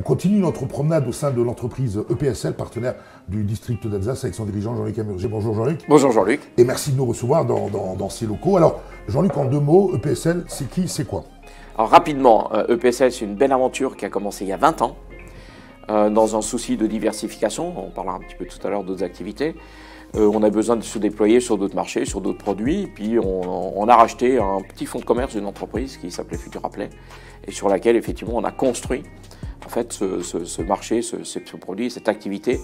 continue notre promenade au sein de l'entreprise EPSL, partenaire du district d'Alsace, avec son dirigeant Jean-Luc Amurgé. Bonjour Jean-Luc. Bonjour Jean-Luc. Et merci de nous recevoir dans ces locaux. Alors Jean-Luc, en deux mots, EPSL, c'est qui, c'est quoi? Alors rapidement, EPSL, c'est une belle aventure qui a commencé il y a 20 ans, dans un souci de diversification. On parlera un petit peu tout à l'heure d'autres activités. On a besoin de se déployer sur d'autres marchés, sur d'autres produits. Puis on a racheté un petit fonds de commerce d'une entreprise qui s'appelait Futuraplay et sur laquelle effectivement on a construit en fait ce marché, ce produit, cette activité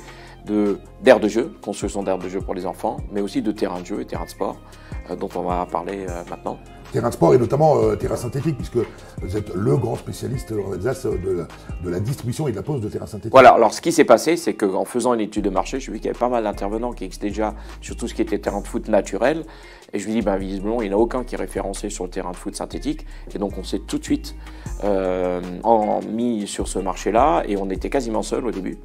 d'aire de jeu, construction d'aire de jeu pour les enfants, mais aussi de terrain de jeu et terrain de sport, dont on va parler maintenant. Terrain de sport et notamment terrain synthétique, puisque vous êtes le grand spécialiste en Alsace de la distribution et de la pose de terrain synthétique. Voilà, alors ce qui s'est passé, c'est qu'en faisant une étude de marché, j'ai vu qu'il y avait pas mal d'intervenants qui existaient déjà sur tout ce qui était terrain de foot naturel. Et je me dis, visiblement, il n'y en a aucun qui est référencé sur le terrain de foot synthétique. Et donc on s'est tout de suite mis sur ce marché-là, et on était quasiment seul au début.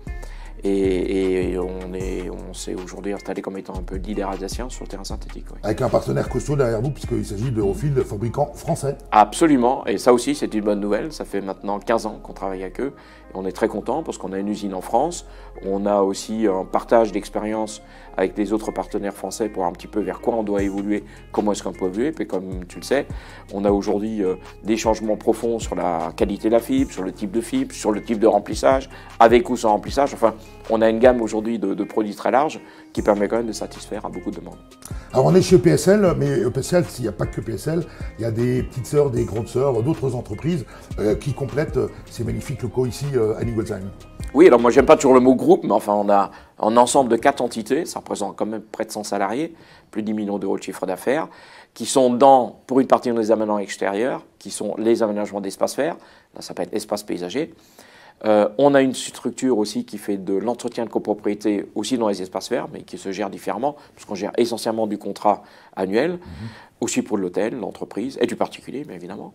Et on s'est aujourd'hui installé comme étant un peu leader alsacien sur le terrain synthétique. Oui. Avec un partenaire costaud derrière vous, puisqu'il s'agit d'Eurofield, fabricant français. Absolument, et ça aussi c'est une bonne nouvelle. Ça fait maintenant 15 ans qu'on travaille avec eux, et on est très content parce qu'on a une usine en France. On a aussi un partage d'expérience avec les autres partenaires français pour un petit peu vers quoi on doit évoluer, comment est-ce qu'on peut évoluer. Puis comme tu le sais, on a aujourd'hui des changements profonds sur la qualité de la fibre, sur le type de fibre, sur le type de remplissage, avec ou sans remplissage. Enfin, on a une gamme aujourd'hui de produits très large qui permet quand même de satisfaire à beaucoup de demandes. Alors on est chez EPSL, mais EPSL, il n'y a pas que EPSL, il y a des petites sœurs, des grandes sœurs, d'autres entreprises qui complètent ces magnifiques locaux ici à Ningolsheim. Oui, alors moi j'aime pas toujours le mot groupe, mais enfin on a un ensemble de 4 entités, ça représente quand même près de 100 salariés, plus de 10 millions d'euros de chiffre d'affaires, qui sont pour une partie des aménagements extérieurs, qui sont les aménagements d'espaces verts, là ça peut être espace paysager. On a une structure aussi qui fait de l'entretien de copropriété aussi dans les espaces verts, mais qui se gère différemment, puisqu'on gère essentiellement du contrat annuel, aussi pour l'hôtel, l'entreprise, et du particulier, bien évidemment.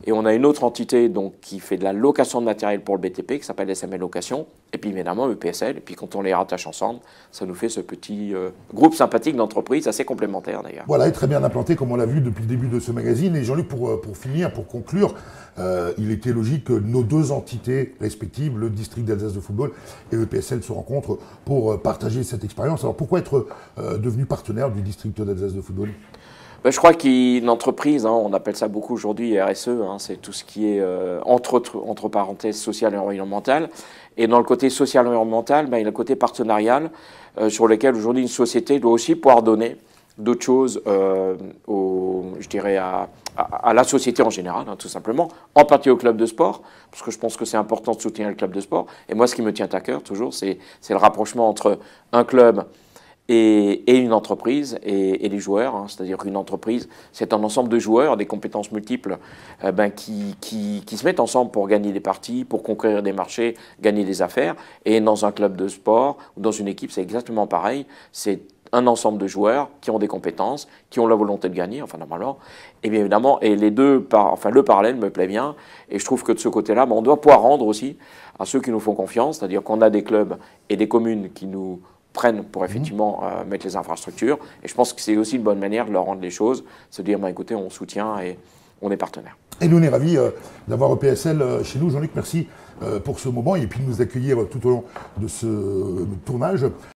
Et on a une autre entité donc, qui fait de la location de matériel pour le BTP, qui s'appelle SML Location, et puis évidemment EPSL, et puis quand on les rattache ensemble, ça nous fait ce petit groupe sympathique d'entreprises, assez complémentaire d'ailleurs. Voilà, et très bien implanté, comme on l'a vu depuis le début de ce magazine. Et Jean-Luc, pour finir, pour conclure, il était logique que nos deux entités respectives, le district d'Alsace de football et EPSL, se rencontrent pour partager cette expérience. Alors pourquoi être devenu partenaire du district d'Alsace de football? Je crois qu'une entreprise, on appelle ça beaucoup aujourd'hui RSE, c'est tout ce qui est entre parenthèses social et environnemental. Et dans le côté social et environnemental, il y a le côté partenarial sur lequel aujourd'hui une société doit aussi pouvoir donner d'autres choses je dirais à la société en général, tout simplement, en partie au club de sport, parce que je pense que c'est important de soutenir le club de sport. Et moi, ce qui me tient à cœur toujours, c'est le rapprochement entre un club et une entreprise et les joueurs, c'est-à-dire qu'une entreprise, c'est un ensemble de joueurs, des compétences multiples qui se mettent ensemble pour gagner des parties, pour conquérir des marchés, gagner des affaires. Et dans un club de sport ou dans une équipe, c'est exactement pareil. C'est un ensemble de joueurs qui ont des compétences, qui ont la volonté de gagner, enfin normalement, et bien évidemment, et les deux, le parallèle me plaît bien, et je trouve que de ce côté-là, on doit pouvoir rendre aussi à ceux qui nous font confiance, c'est-à-dire qu'on a des clubs et des communes qui nous prennent pour effectivement mettre les infrastructures, et je pense que c'est aussi une bonne manière de leur rendre les choses, se dire, écoutez, on soutient et on est partenaire. Et nous, on est ravis d'avoir EPSL chez nous. Jean-Luc, merci pour ce moment et puis de nous accueillir tout au long de ce tournage.